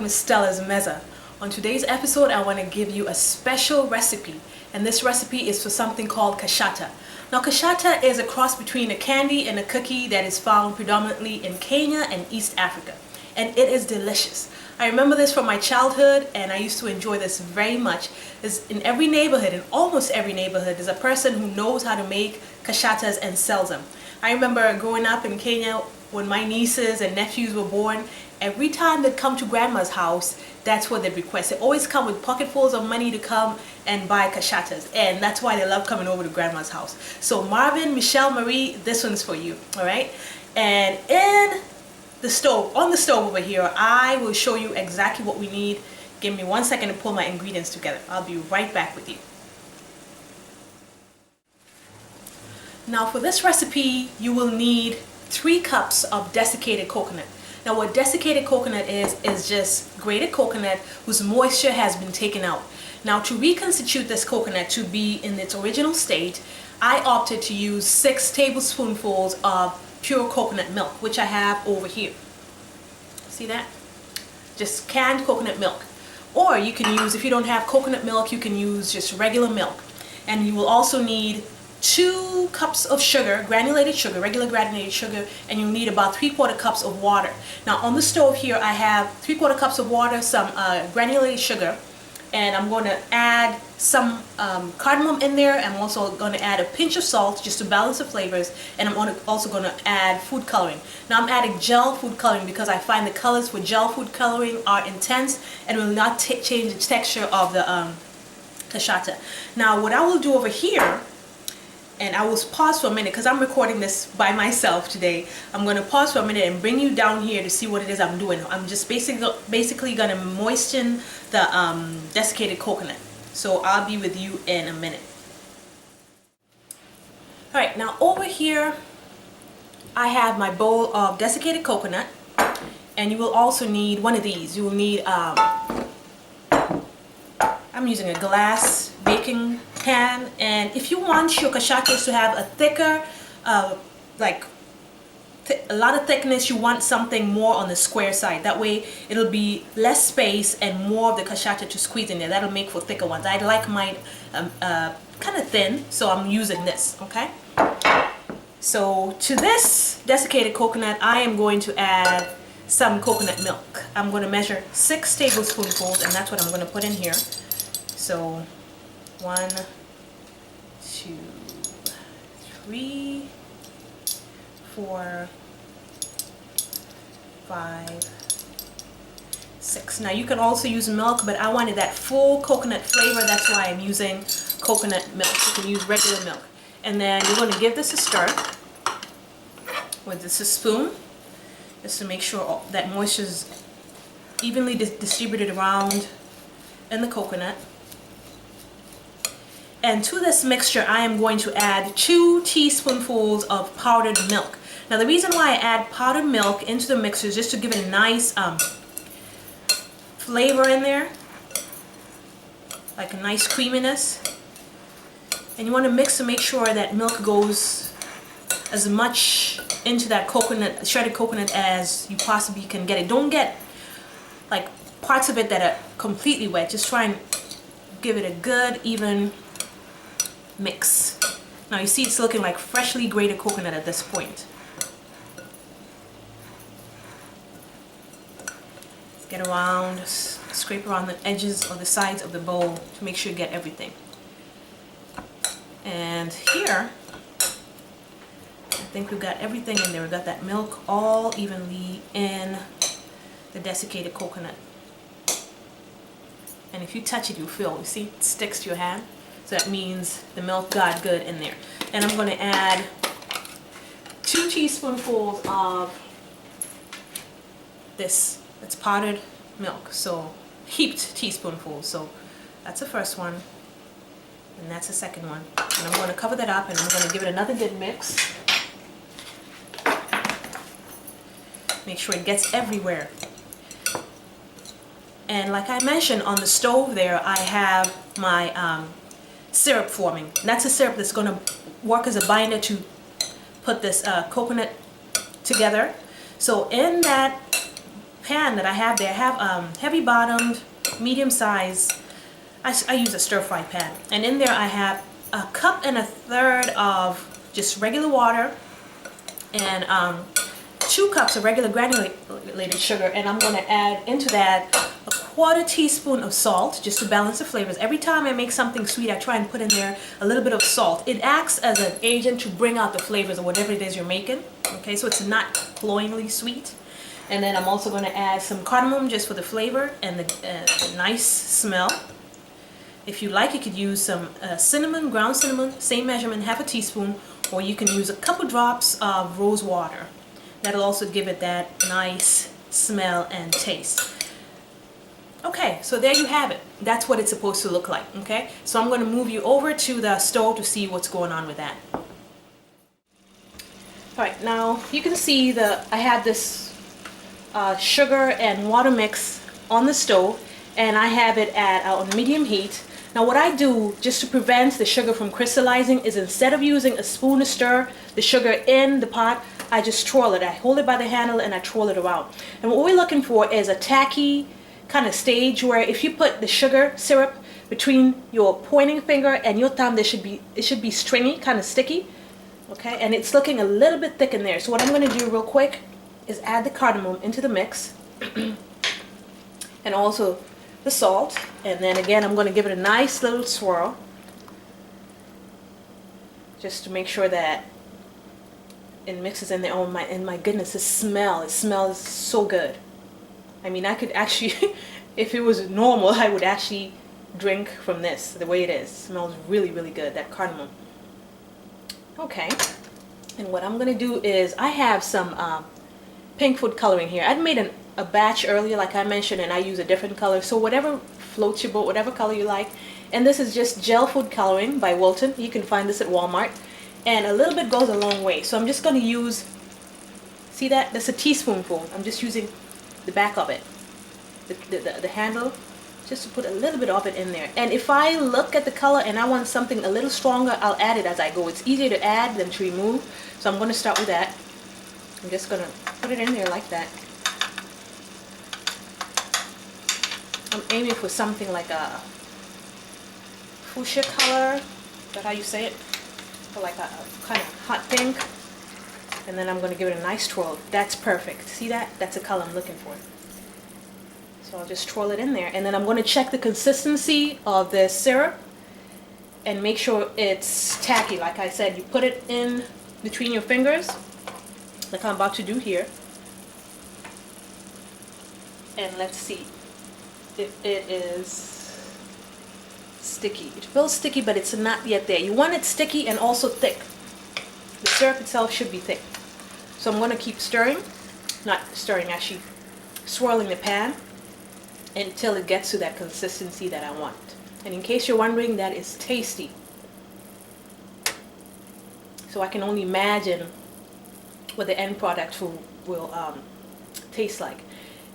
welcome to Stella's Meza. On today's episode, I want to give you a special recipe, and this recipe is for something called Kashata. Now, Kashata is a cross between a candy and a cookie that is found predominantly in Kenya and East Africa, and it is delicious. I remember this from my childhood, and I used to enjoy this very much. In every neighborhood, in almost every neighborhood, there's a person who knows how to make Kashatas and sells them. I remember growing up in Kenya when my nieces and nephews were born. Every time they'd come to grandma's house, that's what they'd request. They always come with pocketfuls of money to come and buy Kashatas, and that's why they love coming over to grandma's house. So Marvin, Michelle, Marie, this one's for you, all right? And in the stove, on the stove over here, I will show you exactly what we need. Give me 1 second to pull my ingredients together. I'll be right back with you. Now for this recipe, you will need 3 cups of desiccated coconut. Now what desiccated coconut is just grated coconut whose moisture has been taken out. Now to reconstitute this coconut to be in its original state, I opted to use 6 tablespoonfuls of pure coconut milk, which I have over here. See that? Just canned coconut milk. Or you can use, if you don't have coconut milk, you can use just regular milk. And you will also need 2 cups of sugar, granulated sugar, regular granulated sugar, and you'll need about 3/4 cups of water. Now on the stove here I have 3/4 cups of water, some granulated sugar, and I'm going to add some cardamom in there. I'm also going to add a pinch of salt just to balance the flavors, and I'm also going to add food coloring. Now I'm adding gel food coloring because I find the colors for gel food coloring are intense and will not change the texture of the Kashata. Now what I will do over here, and I will pause for a minute because I'm recording this by myself today. I'm going to pause for a minute and bring you down here to see what it is I'm doing. I'm just basically going to moisten the desiccated coconut. So I'll be with you in a minute. Alright, now over here I have my bowl of desiccated coconut, and you will also need one of these. You will need, I'm using a glass baking pan, and if you want your kashatas to have a thicker, a lot of thickness, you want something more on the square side. That way it'll be less space and more of the kashata to squeeze in there. That'll make for thicker ones. I like mine kind of thin, so I'm using this, okay? So to this desiccated coconut, I am going to add some coconut milk. I'm going to measure 6 tablespoonfuls, and that's what I'm going to put in here. So 1, 2, 3, 4, 5, 6. Now you can also use milk, but I wanted that full coconut flavor. That's why I'm using coconut milk. You can use regular milk. And then you're going to give this a stir with this a spoon, just to make sure that moisture is evenly distributed around in the coconut. And to this mixture, I am going to add 2 teaspoonfuls of powdered milk. Now the reason why I add powdered milk into the mixer is just to give it a nice flavor in there, like a nice creaminess. And you want to mix to make sure that milk goes as much into that coconut, shredded coconut, as you possibly can get it. Don't get like parts of it that are completely wet. Just try and give it a good, even mix. Now you see it's looking like freshly grated coconut at this point. Get around, scrape around the edges or the sides of the bowl to make sure you get everything. And here, I think we've got everything in there. We've got that milk all evenly in the desiccated coconut. And if you touch it, you'll feel, you see, it sticks to your hand. So that means the milk got good in there. And I'm going to add 2 teaspoonfuls of this. It's powdered milk, so heaped teaspoonfuls. So that's the first one, and that's the second one. And I'm going to cover that up, and I'm going to give it another good mix. Make sure it gets everywhere. And like I mentioned, on the stove there, I have my syrup forming. And that's a syrup that's going to work as a binder to put this coconut together. So in that pan that I have there, I have heavy bottomed, medium size. I use a stir fry pan, and in there I have 1.25 cups of just regular water and 2 cups of regular granulated sugar, and I'm going to add into that 1/4 teaspoon of salt just to balance the flavors. Every time I make something sweet, I try and put in there a little bit of salt. It acts as an agent to bring out the flavors of whatever it is you're making. Okay, so it's not cloyingly sweet. And then I'm also going to add some cardamom just for the flavor and the nice smell. If you like, you could use some cinnamon, ground cinnamon, same measurement, 1/2 teaspoon, or you can use a couple drops of rose water. That'll also give it that nice smell and taste. Okay, so there you have it. That's what it's supposed to look like, okay? So I'm going to move you over to the stove to see what's going on with that. Alright, now you can see I have this sugar and water mix on the stove, and I have it at on medium heat. Now what I do, just to prevent the sugar from crystallizing, is instead of using a spoon to stir the sugar in the pot, I just twirl it. I hold it by the handle and I twirl it around. And what we're looking for is a tacky kind of stage where if you put the sugar syrup between your pointing finger and your thumb, it should be stringy, kind of sticky. Okay, and it's looking a little bit thick in there. So what I'm going to do real quick is add the cardamom into the mix and also the salt, and then again I'm going to give it a nice little swirl just to make sure that it mixes in there. Oh my, and my goodness, it smells so good. I mean, I could actually if it was normal, I would actually drink from this the way it is. It smells really, really good, that cardamom. Okay, and what I'm gonna do is I have some pink food coloring here. I'd made a batch earlier, like I mentioned, and I use a different color, so whatever floats your boat, whatever color you like. And this is just gel food coloring by Wilton. You can find this at Walmart, and a little bit goes a long way. So I'm just going to use, see that? That's a teaspoonful. I'm just using the back of it, the handle, just to put a little bit of it in there. And if I look at the color and I want something a little stronger, I'll add it as I go. It's easier to add than to remove, so I'm going to start with that. I'm just going to put it in there like that. I'm aiming for something like a fuchsia color. Is that how you say it? Or like a kind of hot pink. And then I'm going to give it a nice twirl. That's perfect. See that? That's the color I'm looking for. So I'll just twirl it in there. And then I'm going to check the consistency of the syrup and make sure it's tacky. Like I said, you put it in between your fingers, like I'm about to do here. And let's see if it is sticky. It feels sticky, but it's not yet there. You want it sticky and also thick. The syrup itself should be thick. So I'm going to keep stirring, not stirring, actually swirling the pan until it gets to that consistency that I want. And in case you're wondering, that is tasty. So I can only imagine what the end product will taste like.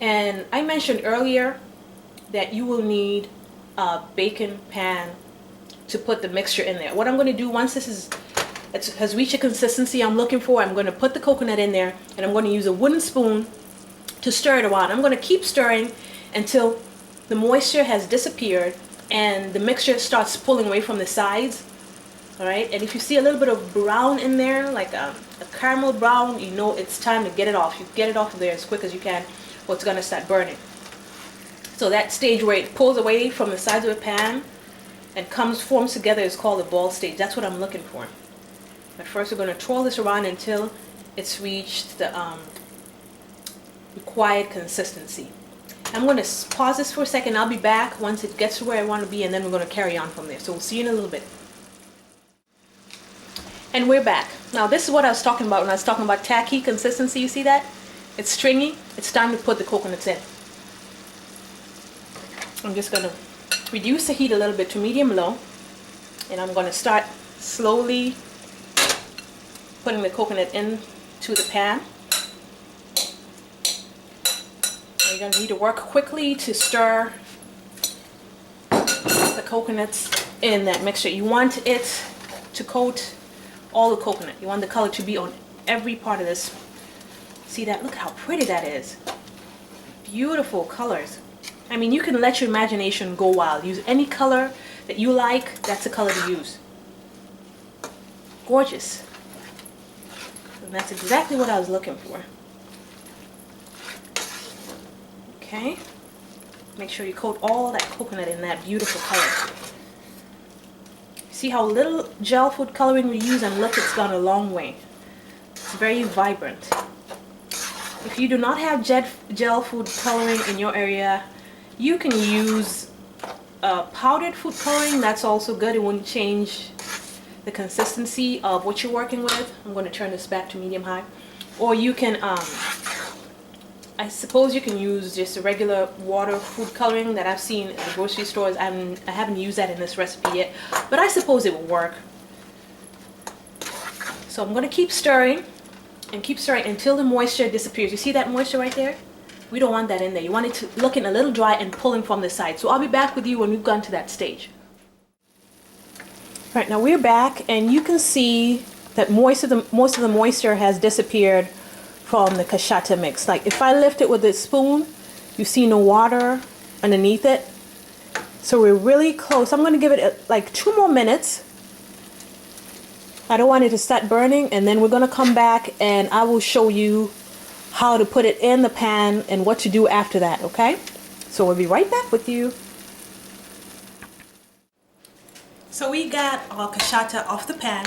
And I mentioned earlier that you will need a baking pan to put the mixture in there. What I'm going to do once this has reached a consistency I'm looking for, I'm going to put the coconut in there, and I'm going to use a wooden spoon to stir it around. I'm going to keep stirring until the moisture has disappeared and the mixture starts pulling away from the sides. Alright, and if you see a little bit of brown in there, like a caramel brown, you know it's time to get it off. You get it off of there as quick as you can, or it's going to start burning. So that stage where it pulls away from the sides of the pan and forms together is called the ball stage. That's what I'm looking for. But first we're going to twirl this around until it's reached the required consistency. I'm going to pause this for a second. I'll be back once it gets to where I want to be, and then we're going to carry on from there. So we'll see you in a little bit. And we're back. Now this is what I was talking about when I was talking about tacky consistency. You see that? It's stringy. It's time to put the coconuts in. I'm just going to reduce the heat a little bit to medium-low, and I'm going to start slowly putting the coconut into the pan. You're going to need to work quickly to stir the coconuts in that mixture. You want it to coat all the coconut. You want the color to be on every part of this. See that? Look how pretty that is. beautiful colors. I mean, you can let your imagination go wild. Use any color that you like. That's the color to use. Gorgeous. And that's exactly what I was looking for. Okay. Make sure you coat all that coconut in that beautiful color. See how little gel food coloring we use, and look, it's gone a long way. It's very vibrant. If you do not have gel food coloring in your area, you can use powdered food coloring. That's also good. It won't change the consistency of what you're working with. I'm going to turn this back to medium high. Or you can, I suppose you can use just a regular water food coloring that I've seen at the grocery stores. I haven't used that in this recipe yet, but I suppose it will work. So I'm going to keep stirring and keep stirring until the moisture disappears. You see that moisture right there? We don't want that in there. You want it to looking a little dry and pulling from the side. So I'll be back with you when we've gotten to that stage. All right, now we're back, and you can see that most of the moisture has disappeared from the Kashata mix. Like if I lift it with a spoon, you see no water underneath it. So we're really close. I'm going to give it like 2 more minutes. I don't want it to start burning, and then we're going to come back and I will show you how to put it in the pan and what to do after that, okay? So we'll be right back with you. So we got our Kashata off the pan.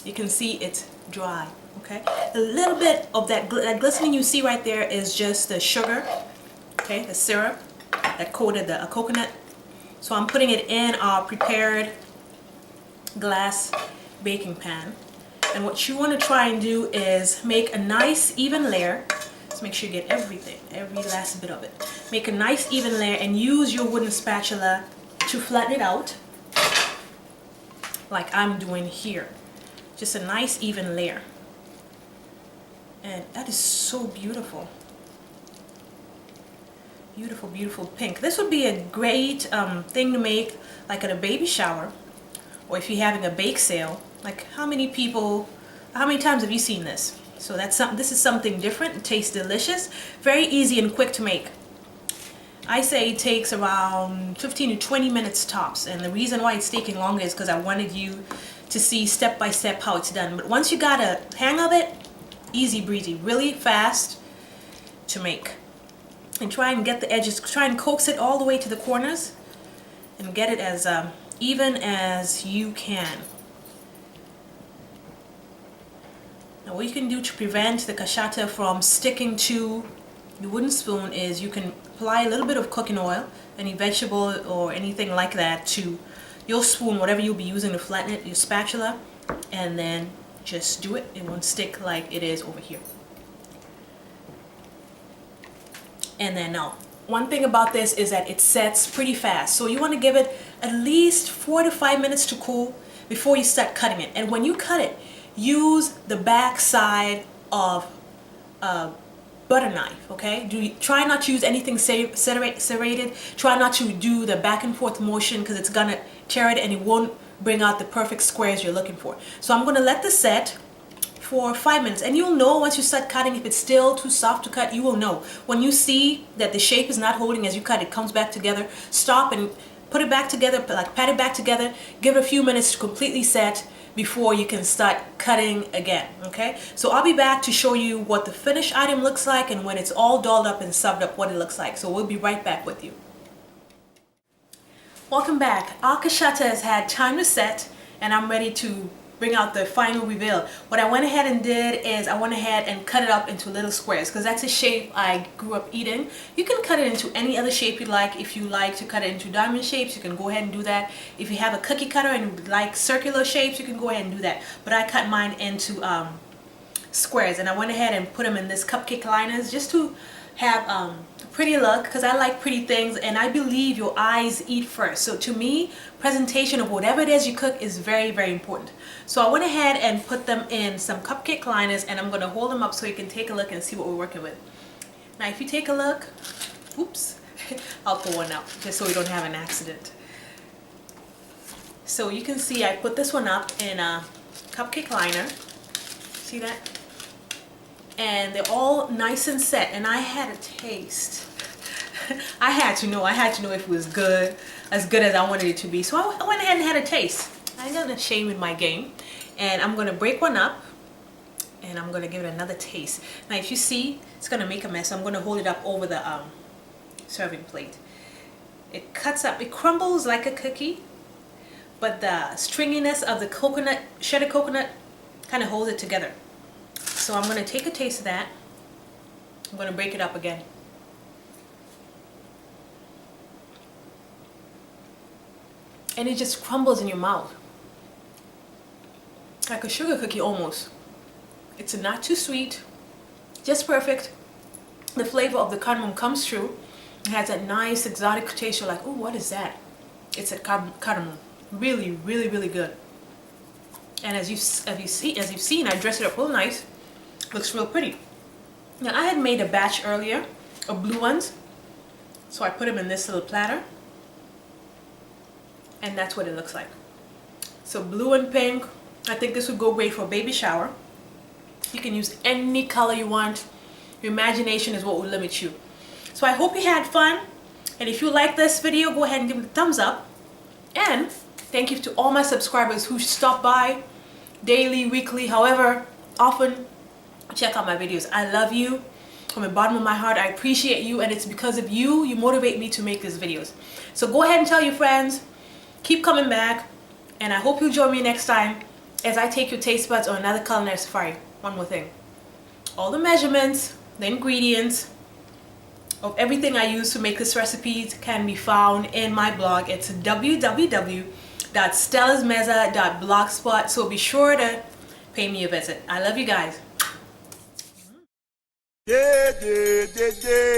You can see it's dry, okay? A little bit of that glistening you see right there is just the sugar, okay? The syrup that coated the coconut. So I'm putting it in our prepared glass baking pan. And what you want to try and do is make a nice even layer. Just make sure you get everything, every last bit of it. Make a nice even layer and use your wooden spatula to flatten it out like I'm doing here. Just a nice even layer. And that is so beautiful. Beautiful, beautiful pink. This would be a great thing to make like at a baby shower, or if you're having a bake sale. Like how many times have you seen this? So this is something different. It tastes delicious, very easy and quick to make. I say it takes around 15 to 20 minutes tops, and the reason why it's taking longer is because I wanted you to see step by step how it's done. But once you got a hang of it, easy breezy, really fast to make. And try and get the edges, try and coax it all the way to the corners and get it as even as you can. Now what you can do to prevent the Kashata from sticking to the wooden spoon is you can apply a little bit of cooking oil, any vegetable or anything like that, to your spoon, whatever you'll be using to flatten it, your spatula, and then just do it. It won't stick like it is over here. And then now, one thing about this is that it sets pretty fast. So you want to give it at least 4 to 5 minutes to cool before you start cutting it. And when you cut it, use the back side of a butter knife, okay? Try not to use anything serrated. Try not to do the back and forth motion because it's gonna tear it and it won't bring out the perfect squares you're looking for. So I'm gonna let this set for 5 minutes, and you'll know once you start cutting if it's still too soft to cut. You will know when you see that the shape is not holding as you cut. It comes back together. Stop and put it back together, like pat it back together. Give it a few minutes to completely set before you can start cutting again, okay? So I'll be back to show you what the finished item looks like, and when it's all dolled up and subbed up, what it looks like. So we'll be right back with you. Welcome back. Our Kashata has had time to set, and I'm ready to bring out the final reveal. What I went ahead and did is I went ahead and cut it up into little squares because that's a shape I grew up eating. You can cut it into any other shape you like. If you like to cut it into diamond shapes, you can go ahead and do that. If you have a cookie cutter and you like circular shapes, you can go ahead and do that. But I cut mine into squares, and I went ahead and put them in this cupcake liners just to have a pretty look, because I like pretty things, and I believe your eyes eat first. So to me, presentation of whatever it is you cook is very, very important. So I went ahead and put them in some cupcake liners, and I'm going to hold them up so you can take a look and see what we're working with. Now if you take a look, oops, I'll pull one out just so we don't have an accident. So you can see I put this one up in a cupcake liner. See that? and they're all nice and set. And I had a taste. I had to know if it was good, as good as I wanted it to be. So I went ahead and had a taste. I got a shame in my game, and I'm gonna break one up, and I'm gonna give it another taste. Now, if you see, it's gonna make a mess. I'm gonna hold it up over the serving plate. It cuts up, it crumbles like a cookie, but the stringiness of the coconut, shredded coconut, kind of holds it together. So I'm gonna take a taste of that. I'm gonna break it up again. And it just crumbles in your mouth. Like a sugar cookie almost. It's not too sweet, just perfect. The flavor of the cardamom comes through. It has that nice exotic taste. You're like, oh, what is that? It's a cardamom. Really, really, really good. And as you've seen, I dressed it up real nice. Looks real pretty. Now, I had made a batch earlier of blue ones, so I put them in this little platter. And that's what it looks like. So blue and pink. I think this would go great for a baby shower. You can use any color you want. Your imagination is what will limit you. So I hope you had fun. And if you like this video, go ahead and give it a thumbs up. And thank you to all my subscribers who stop by daily, weekly, however often check out my videos. I love you from the bottom of my heart. I appreciate you, and it's because of you, you motivate me to make these videos. So go ahead and tell your friends. Keep coming back, and I hope you'll join me next time as I take your taste buds on another culinary safari. One more thing. All the measurements, the ingredients of everything I use to make this recipe can be found in my blog. It's www.stellasmeza.blogspot, so be sure to pay me a visit. I love you guys. Yeah, yeah, yeah, yeah.